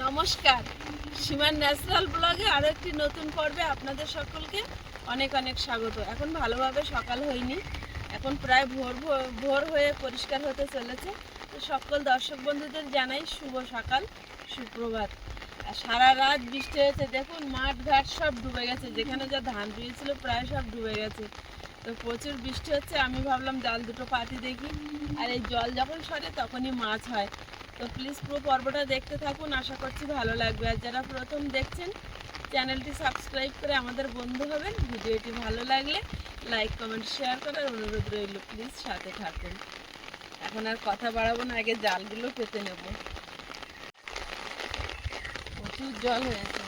নমস্কার, সীমার ন্যাচারাল ব্লগে আরও একটি নতুন পর্বে আপনাদের সকলকে অনেক অনেক স্বাগত। এখন ভালোভাবে সকাল হয়নি, এখন প্রায় ভোর হয়ে পরিষ্কার হতে চলেছে। তো সকল দর্শক বন্ধুদের জানাই শুভ সকাল, সুপ্রভাত। আর সারা রাত বৃষ্টি হয়েছে, দেখুন মাঠ ঘাট সব ডুবে গেছে, যেখানে যা ধান রুয়েছিল প্রায় সব ডুবে গেছে। তো প্রচুর বৃষ্টি হচ্ছে, আমি ভাবলাম জাল দুটো পাতি দেখি, আর এই জল যখন সরে তখনই মাছ হয়। তো প্লিজ পুরো পর্বটা দেখতে থাকুন, আশা করছি ভালো লাগবে। আর যারা প্রথম দেখছেন চ্যানেলটি সাবস্ক্রাইব করে আমাদের বন্ধু হবেন। ভিডিওটি ভালো লাগলে লাইক কমেন্ট শেয়ার করার অনুরোধ রইল, প্লিজ সাথে থাকুন। এখন আর কথা বাড়াবো না, আগে জালগুলো পেতে নেব। প্রচুর জল হয়েছে।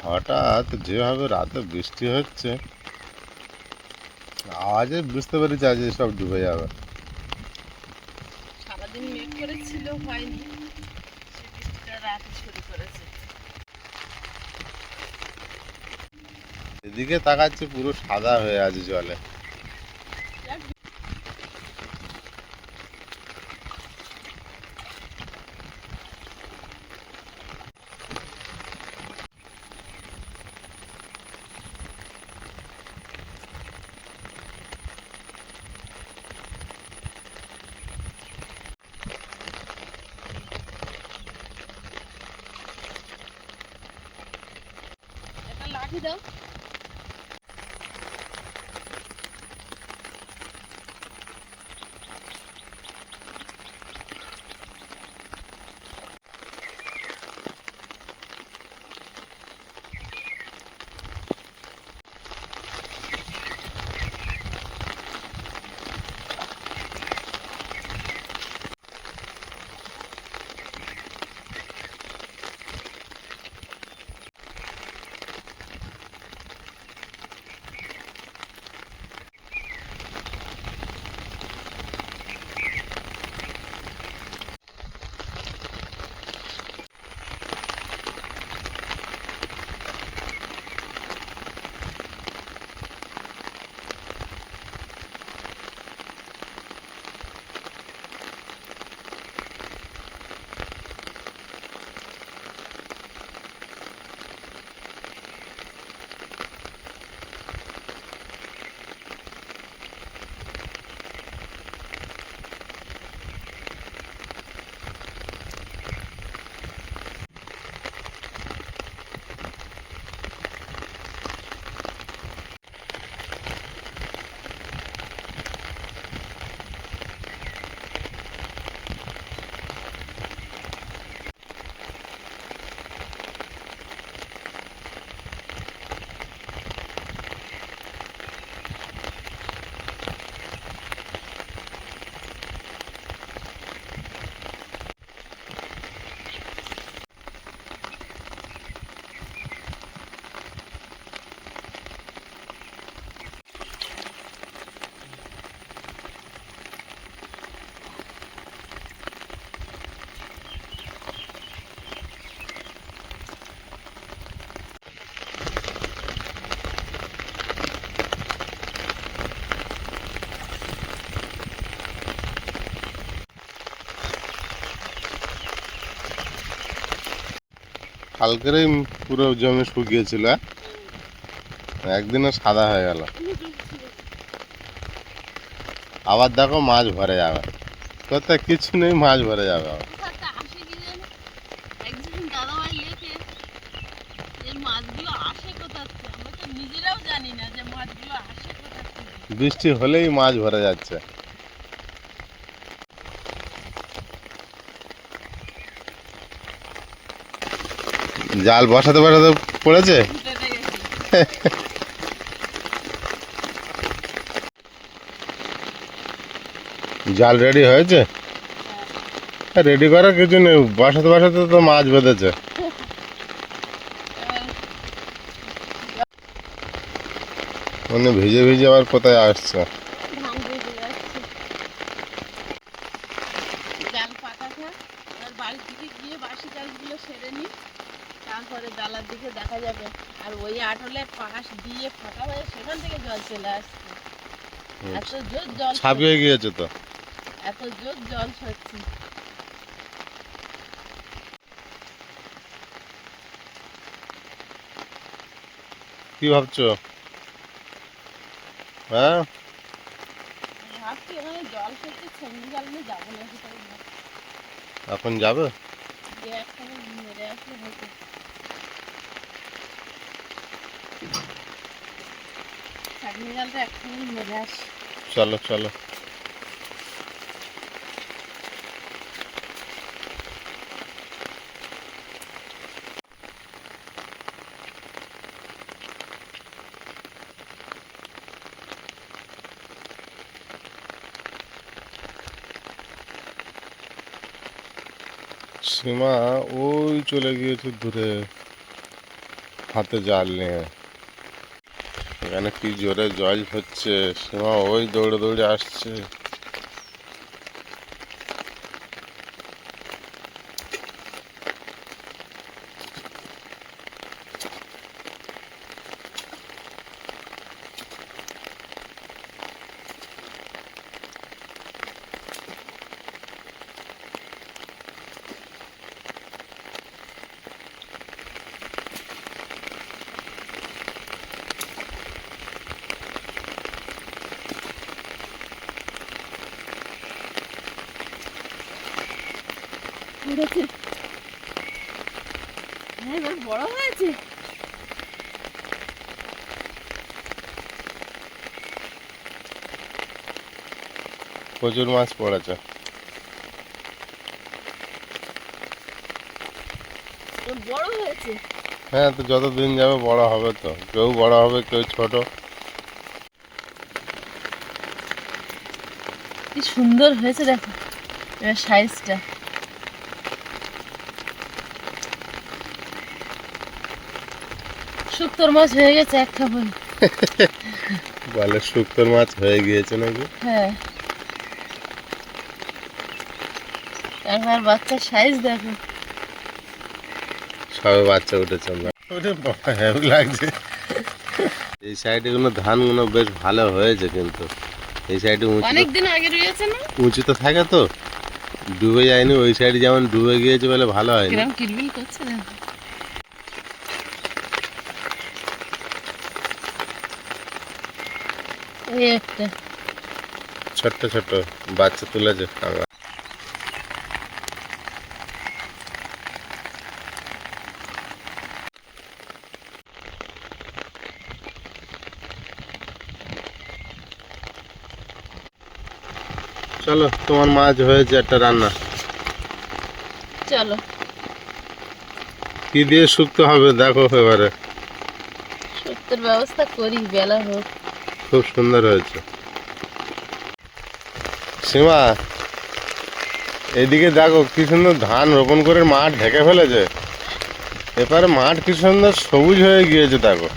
হঠাৎ যেভাবে রাতে বৃষ্টি হচ্ছে, আওয়াজে বুঝতে পেরেছি আজ সব ডুবে যাবে। সারাদিন মেঘ করেছিল, হয়নি, সে বৃষ্টিটা রাতে শুরু করেছে। এদিকে তাকাচ্ছে পুরো সাদা হয়ে আছে জলে। একটা লাঠি দাও। কালকেরই পুরো জমি শুকিয়েছিল, একদিনে সাদা হয়ে গেল। আবার দেখো মাছ ভরে যাবে, কোথায় কিছু নেই, মাছ ভরে যাবে আবার। বৃষ্টি হলেই মাছ ভরে যাচ্ছে। জাল বসাতে বসাতে পড়েছে। জাল রেডি হয়েছে? রেডি করার কিছু নেই, বসাতে বসাতে তো মাছ বেঁধেছে। মানে ভিজে ভিজে আবার কোথায় আসছে। জাল পাতা থাক, আর বাড়ির দিকে গিয়ে বাসি কাজগুলো সেরে নিই, তারপরে জালার দিকে দেখা যাবে। আর ওই আটলের পাশ দিয়ে ফাঁকা হয়ে সেখান থেকে জল চলে আসছে, এত জোর জল ছাপিয়ে গিয়েছে তো। এত জোর জল হচ্ছে। কি ভাবছো? হ্যাঁ, ভাবছি এখানে জল হচ্ছে, ছেঙ্গি জাল নিয়ে যাবো না কোথাও না। এখন যাবে? গিয়ে একখানে মেরে আসলে হতো। ছাগনি জালটা একখানে মেরে আসি। চলো চলো। সীমা ওই চলে গিয়েছে দূরে, হাতে জাল নিয়ে। এখানে কি জোরে জল হচ্ছে, সীমা ওই দৌড়ে দৌড়ে আসছে। উঠেছে। হ্যাঁ, এবার বড় হয়েছে। প্রচুর মাছ পড়েছে। বড় হয়েছে। হ্যাঁ, তো যত দিন যাবে বড় হবে, তো কেউ বড় হবে কেউ ছোট। কি সুন্দর হয়েছে দেখো এর সাইজটা। শুক্তোর মাছ হয়ে গেছে একটা বলে। বলে শুক্তোর মাছ হয়ে গিয়েছে নাকি? হ্যাঁ, আমার বাচ্চার সাইজ দেখো। সবে বাচ্চা উঠেছে। আমরা ওরে বাবা, হেভি লাগছে। এই সাইডে গুলো ধানগুলো বেশ ভালো হয়েছে, কিন্তু এই সাইডে অনেকদিন আগে রয়েছে না, উঁচু তো থাকে, তো ডুবে যায়নি। ওই সাইডে যেমন ডুবে গিয়েছে বলে ভালো হয়নি। কিরম কিলবিল করছে দেখো। এই একটা ছোট্ট ছোট্ট বাচ্চা তুলেছে কাঁকড়া। চলো, তোমার মাছ হয়েছে একটা রান্না। চলো কি দিয়ে শুকতে হবে দেখো এবারে। শুক্তোর ব্যবস্থা করি, বেলা হোক। খুব সুন্দর হয়েছে। সীমা, এদিকে দেখো কি সুন্দর ধান রোপণ করে মাঠ ঢেকে ফেলেছে। এবারে মাঠ কি সুন্দর সবুজ হয়ে গিয়েছে দেখো।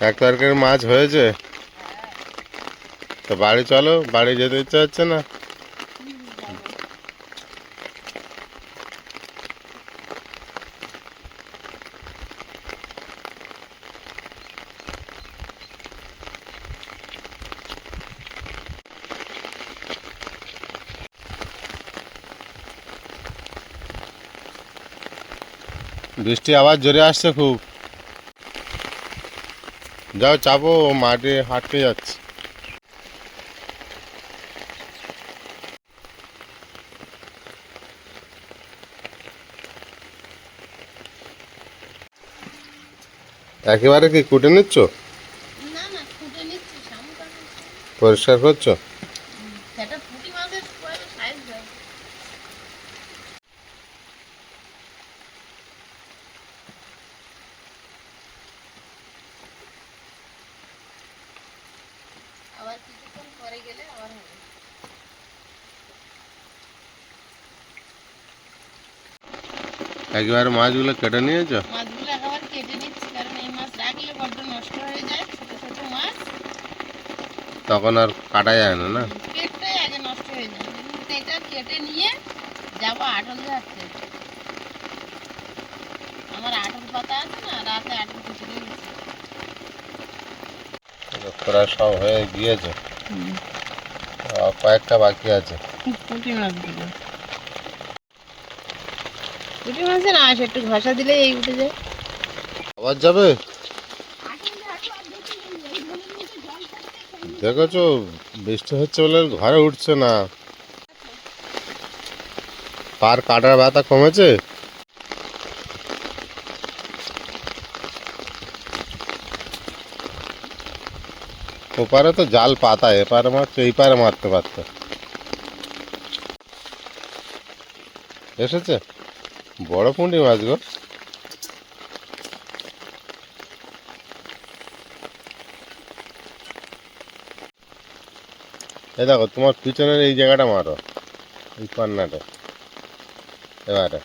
এক তরকারি মাছ হয়েছে। তো বাড়ি চলো, বাড়ি যেতে ইচ্ছে হচ্ছে না? বৃষ্টি আবার জোরে আসছে খুব। যাও চাপো, মাঠে হাঁটতে যাচ্ছে। একেবারে কি কুটে নিচ্ছ? না না, ফুটে নিচ্ছি, সামুটা পরিষ্কার করছো? সেটা পুঁটি মাছের সাইজ দাও। আবার কিছুক্ষণ পরে গেলে আবার হবে। একেবারে মাছগুলো কেটে নিয়েছো? মাছগুলো একেবারে কেটে নিচ্ছি, কারণ এই মাছ রাখলে বড্ড নষ্ট হয়ে যায়, ছোট ছোট মাছ। তখন আর কাটা যায় না, না? পেটটাই আগে নষ্ট হয়ে যায়। এটা কেটে নিয়ে যাবো আটল ঘাটতে। আমার আটার পাতা আছে না, রাতে আটার খিচুড়ি হয়েছে। প্রায় সব হয়ে গিয়েছে, আর কয়েকটা বাকি আছে। পুঁটি মাছগুলো, পুঁটি মাছে না আসে, একটু ঘষা দিলে এই উঠে যায়। আবার যাবে দেখেছো, বৃষ্টি হচ্ছে বলে ঘরে উঠছে না। পার কাটার ব্যথা কমেছে? ওপারে তো জাল পাতা, এপারে মারছে, এই পারে মারতে পারতো। এসেছে বড় পুঁটি মাছ গো। এই দেখো, তোমার পিছনের এই জায়গাটা মারো, এই কর্নারে। এবারে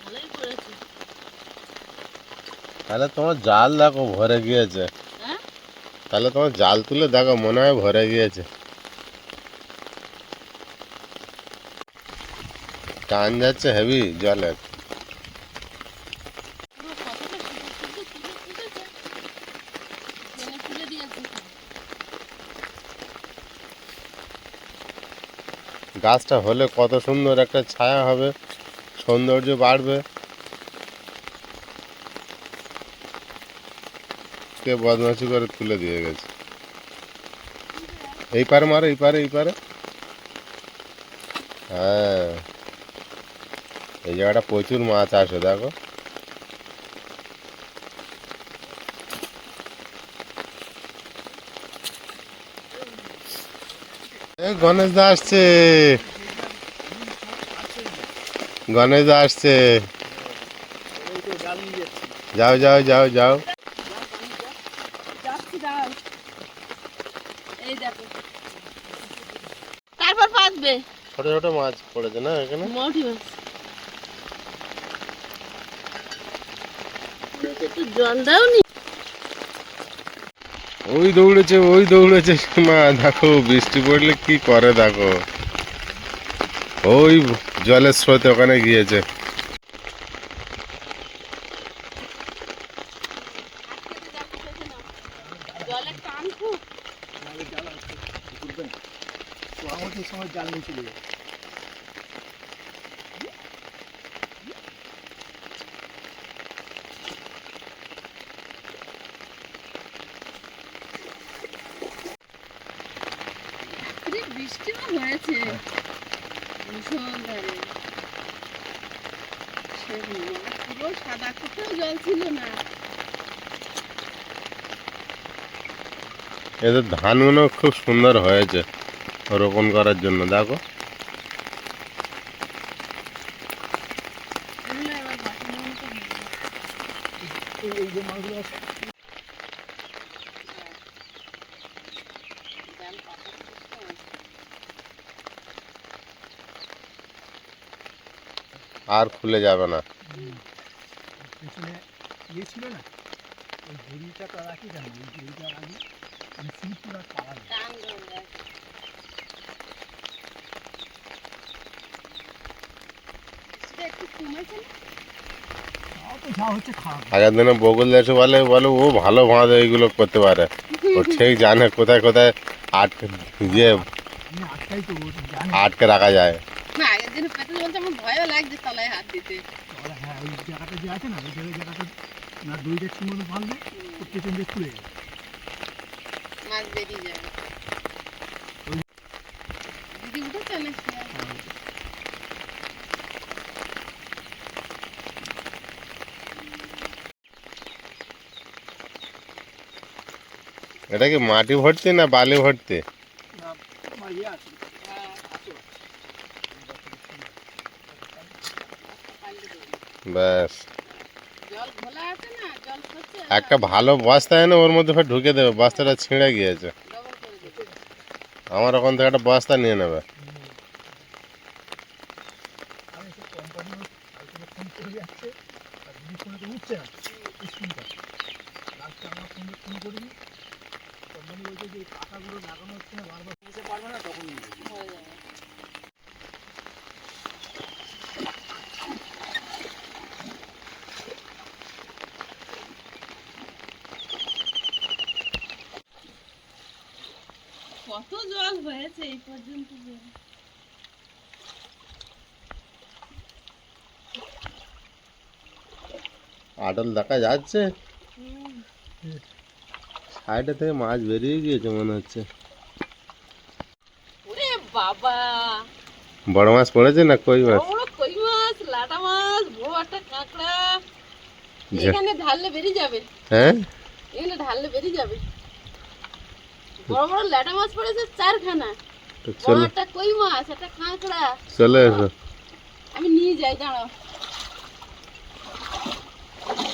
ভালোই করেছে। তাহলে তোমার জাল দেখো ভরে গিয়েছে। হ্যাঁ, তাহলে তোমার জাল তুলে দেখো, মনে হয় ভরে গিয়েছে। টান যাচ্ছে হেভি জলের। পুরো কতটা শুধু শুধু তুলে তুলেছে, টেনে তুলে দিয়েছে সব। গাছটা হলে কত সুন্দর একটা ছায়া হবে, সৌন্দর্য বাড়বে। কে বদমাশি করে তুলে দিয়ে গেছে। এই পারে মারো, এই পারে, এই পারে। হ্যাঁ, এই জায়গাটা প্রচুর মাছ আসে দেখো। এই গণেশ দা আসছে, গণেশ দা আসছে। যাও যাও যাও যাও। যাচ্ছি, দাও। এই দেখো, তারপর পাকবে। ছোট ছোট মাছ পড়েছে না এখানে? মৌটি মাছ। একটু জল দাওনি? ওই দৌড়েছে, ওই দৌড়েছে মা, দেখো বৃষ্টি পড়লে কি করে দেখো। ওই জলের স্রোতে ওখানে গিয়েছে। জলের টান খুব। আমাদের সময় জাল নিয়ে চলে যায়। বৃষ্টিও হয়েছে মুষলধারে, পুরো সাদা, কোথাও জল ছিল না। এদের ধানগুলো খুব সুন্দর হয়েছে রোপণ করার জন্য দেখো। এগুলো এবার বাটানোর মতো হয়ে গেছে। এই যে মাছগুলো আছে, জাল পাতা করতে হয়। আর খুলে যাবে না। পেছনে ইয়ে ছিল না, ওই ঝুড়িটা তো রাখি কেন, ওই ঝুড়িটা রাখি, আমি সিঁড়ি আর পাওয়া যায়। টান ধরে যায়। সেটা একটু কমেছে না? তাও তো যা হচ্ছে খারাপ। আগের দিনে বকুল দেশে বলে বলে ও ভালো ভাঁজ এইগুলো করতে পারে, ও ঠিক জানে কোথায় কোথায় আটকে দিয়ে আমি আটকাই তো, ও জানে। আটকে রাখা যায়। না, আগের দিনে পেতে বলতে আমার ভয়ও লাগছে তলায় হাত দিতে। ওরা হ্যাঁ, ওই জায়গাটা যে আছে না, ওই জায়গাটা না দড়িটা একটু মতো ভাঙলে ওর পেছন দিয়ে খুলে যাবে। মাছ বেরিয়ে যাবে। দিদি উঠেছে না? এটা কি মাটি ভর্তি না বালি ভর্তি? না, আমার ইয়ে আছে, হ্যাঁ, আছে। ব্যাস, জল ঘোলা আছে না, জল পড়ছে। একটা ভালো বস্তা এনে ওর মধ্যে ফের ঢুকে দেবে, বস্তাটা ছিঁড়ে গিয়েছে। ডবল করে দেবে। আমার ওখান থেকে একটা বস্তা নিয়ে নেবে। আমি তো কোম্পানি ফোন করে যাচ্ছে, আর দিদি ফোনে তো উঠছে না, স্ক্রিনটা। লাস্টে আমার ফোনে ফোন করিনি, কোম্পানি বলছে যে এই পাতাগুলো লাগানো হচ্ছে না, বারবার নিতে পারবে না, তখন নিয়ে যাবে। হয়ে যাবে। হয়েছে এই পর্যন্ত যে। আটল দেখা যাচ্ছে, হুম। সাইডে থেকে মাছ বেরিয়ে গিয়েছে মনে হচ্ছে। ওরে বাবা, বড় মাছ পড়েছে না কই বড় মাছ? বড় কই মাছ, লাটা মাছ, বড় একটা কাঁকড়া। যে- এখানে ঢাললে বেরিয়ে যাবে, হ্যাঁ, এখানে ঢাললে বেরিয়ে যাবে। বড় বড় লাটা মাছ পড়েছে 4খানা, তো বড় চলো একটা কই মাছ, একটা কাঁকড়া। চলে এসো। আমি নিয়ে যাই, দাঁড়াও।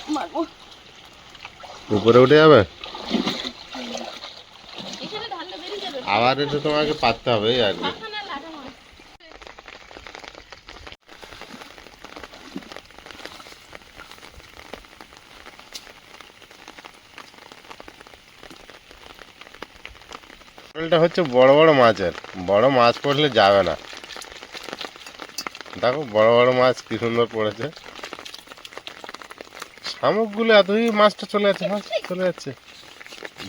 মারবো। উপরে উঠে যাবে, এখানে ঢাললে বেরিয়ে যাবে। আবার এসে তোমাকে পাততে হবে এই আর কি। 6খানা লাটা মাছ। আটলটা হচ্ছে বড় বড় মাছের, বড় মাছ পড়লে যাবে না। দেখো বড় বড় মাছ কি সুন্দর পড়েছে। শামুকগুলো এতই মাছটা চলে যাচ্ছে, মাছ চলে যাচ্ছে,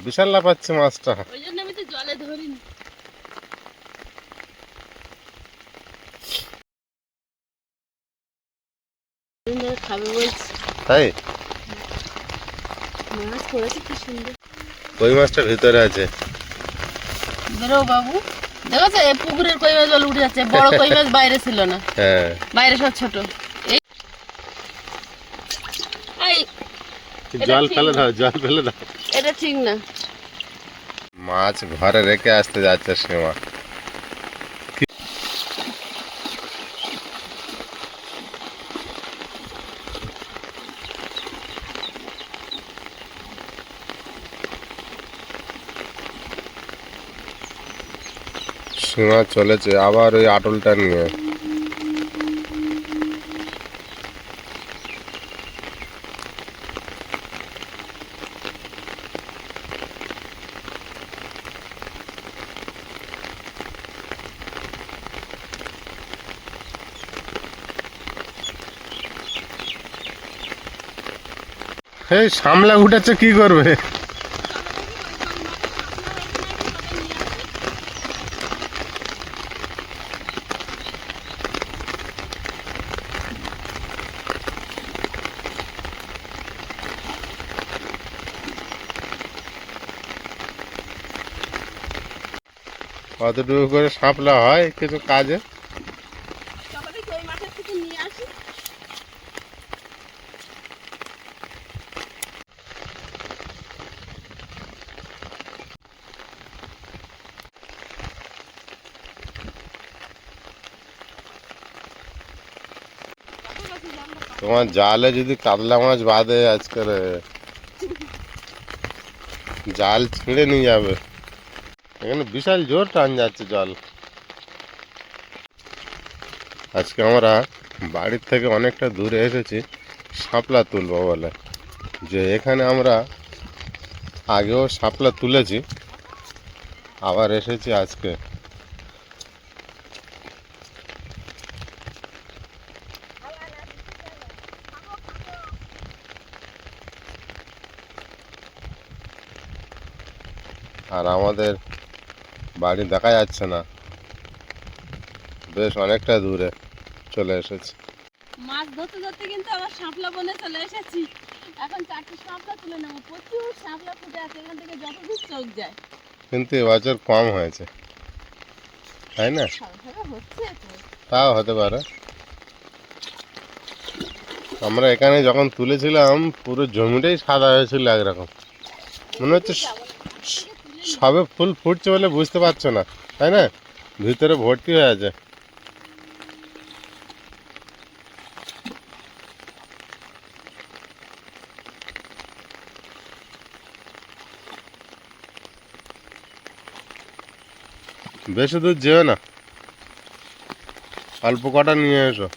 বিশাল লাফাচ্ছে মাছটা। ওই জন্য আমি তো জলে ধরিনি। খাবে বলছি, তাই মাছ পড়েছে কি সুন্দর। কই মাছটা ভিতরে আছে। বেরো বাবু, দেখো এই পুকুরের কই মাছ জল উঠে যাচ্ছে, বড় কই মাছ বাইরে ছিল না, হ্যাঁ, বাইরে সব ছোট। এই এই, জল ফেলে দাও, জল ফেলে দাও। এটা ঠিক না। মাছ ঘরে রেখে আসতে যাচ্ছে সীমা। সীমা চলেছে আবার ওই আটলটা নিয়ে। এই সামলা উঠেছে কি করবে? কতটুকু করে সাপলা হয় কিছু কাজে। ওই মাঠের থেকে নিয়ে আসি। তোমার জালে যদি কাতলা মাছ বাঁধে আজকের, জাল ছিঁড়ে নিয়ে যাবে। এখানে বিশাল জোর টান যাচ্ছে জল। আজকে আমরা বাড়ির থেকে অনেকটা দূরে এসেছি শাপলা তুলবো বলে। যে এখানে আমরা আগেও শাপলা তুলেছি, আবার এসেছি আজকে। আর আমাদের বাড়ি দেখা যাচ্ছে না, বেশ অনেকটা দূরে চলে এসেছি। মাছ ধরতে ধরতে কিন্তু আবার শাপলা বনে চলে এসেছি। এখন 4টে শাপলা তুলে নেবো। প্রচুর শাপলা ফুটে আছে, এখান থেকে যতদূর চোখ যায়। কিন্তু এবছর কম হয়েছে, তাই না? সারা হচ্ছে তো। তাও হতে পারে। আমরা এখানে যখন তুলেছিলাম পুরো জমিটাই সাদা হয়েছিল একরকম, মনে হচ্ছে সবে ফুল ফুটছে বলে বুঝতে পারছো না, তাই না? ভিতরে ভর্তি হয়ে আছে। বেশি দূর যেও না, অল্প কটা নিয়ে এসো।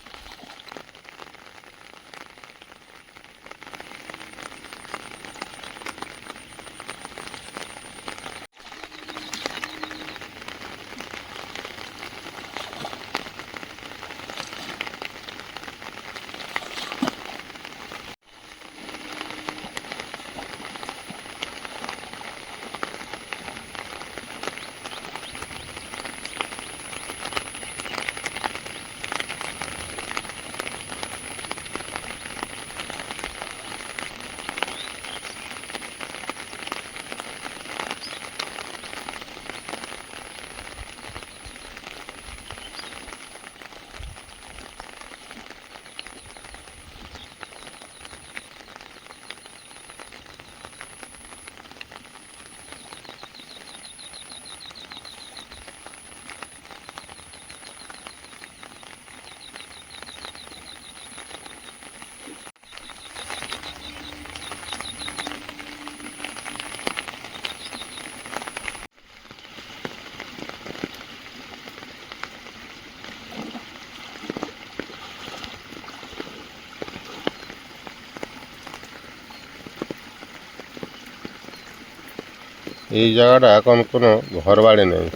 এই জায়গাটা এখন কোনো ঘর বাড়ি নেই,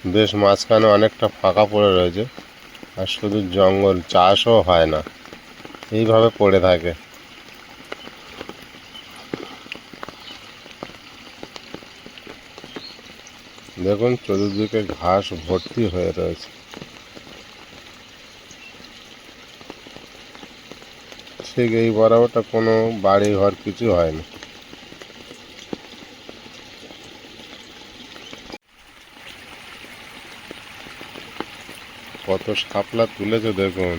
বেশ মাঝখানে অনেকটা ফাঁকা পড়ে রয়েছে, আর শুধু জঙ্গল, চাষও হয় না, এইভাবে পড়ে থাকে। দেখুন চতুর্দিকে ঘাস ভর্তি হয়ে রয়েছে। ঠিক এই বরাবরটা কোনো বাড়ি ঘর কিছু হয়নি। কত শাপলা তুলেছে দেখুন।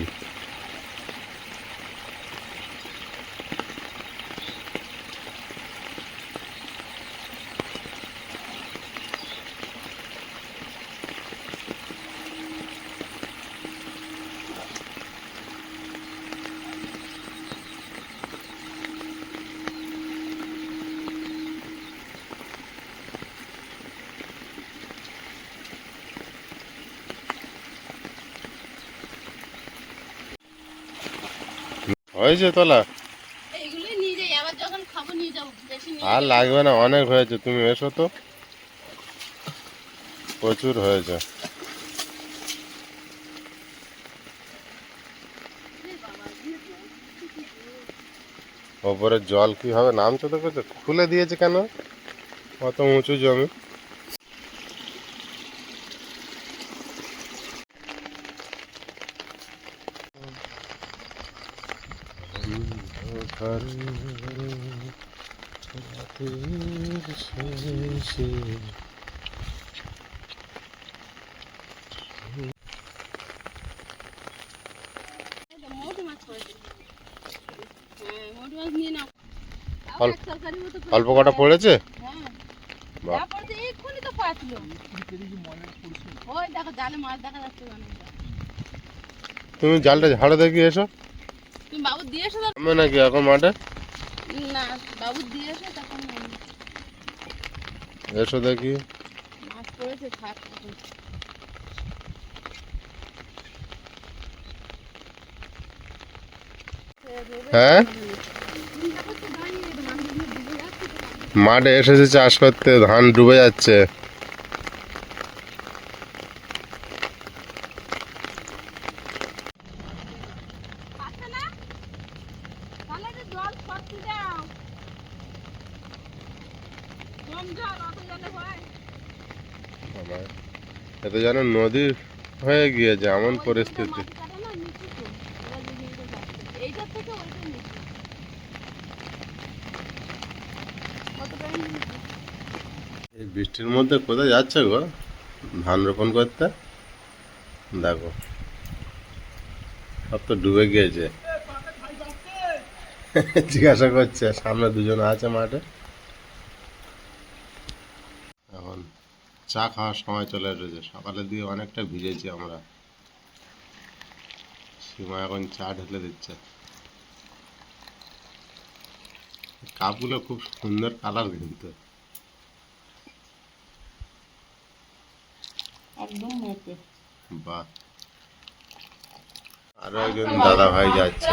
হয়েছে তোলা? এইগুলো নিয়ে যাই, আবার যখন খাবো নিয়ে যাবো, বেশি নিয়ে আর যাবো। লাগবে না, অনেক হয়েছে, তুমি এসো তো, প্রচুর হয়েছে। ওপরে জল কিভাবে নামছে দেখেছো? খুলে দিয়েছে কেন? অত উঁচু জমি। মোটু মাছ পড়েছে। হ্যাঁ, মোটু মাছ নিয়ে নাও। তাও অল্প- এক তরকারির মতো করে অল্প কটা পড়েছে? হ্যাঁ, বাহ। যা পড়েছে এক্ষুনি তো পাচ্ছিল। দেখি ময়লা পড়ছে। ওই দেখো জালে মাছ দেখা যাচ্ছে অনেকটা। তুমি জালটা ঝাড়ে দেখি এসো। তুমি বাবু দিয়ে এসো তো। আমি নাকি এখন মাঠে? না, বাবু দিয়ে এসো তখন নামবে। এসো দেখি। মাছ পড়েছে, থাক এখন। হ্যাঁ, মাঠে এসেছে চাষ করতে, ধান ডুবে যাচ্ছে। পাচ্ছে না? তাহলে একটু জল সরতে দাও। কম জল, অত জলে হয়? এতে যেন নদী হয়ে গিয়েছে এমন ওই পরিস্থিতি। মাটি কাটা না নিচু তো, এবার দেখে নিতে পারছে। এইটার থেকে ওইটা নিচু। কতটা নিচু? এই বৃষ্টির মধ্যে কোথায় যাচ্ছে গো ধান রোপণ করতে? দেখো সব তো ডুবে গিয়েছে। জিজ্ঞাসা করছে, সামনে দুজন আছে মাঠে। এখন চা খাওয়ার সময় চলে এসেছে, সকালে দিয়ে অনেকটা ভিজেছি আমরা। সীমা এখন চা ঢেলে দিচ্ছে। কাপগুলো খুব সুন্দর কালার কিন্তু। একদম মেপে। বাহ, আরো একজন দাদা ভাই যাচ্ছে।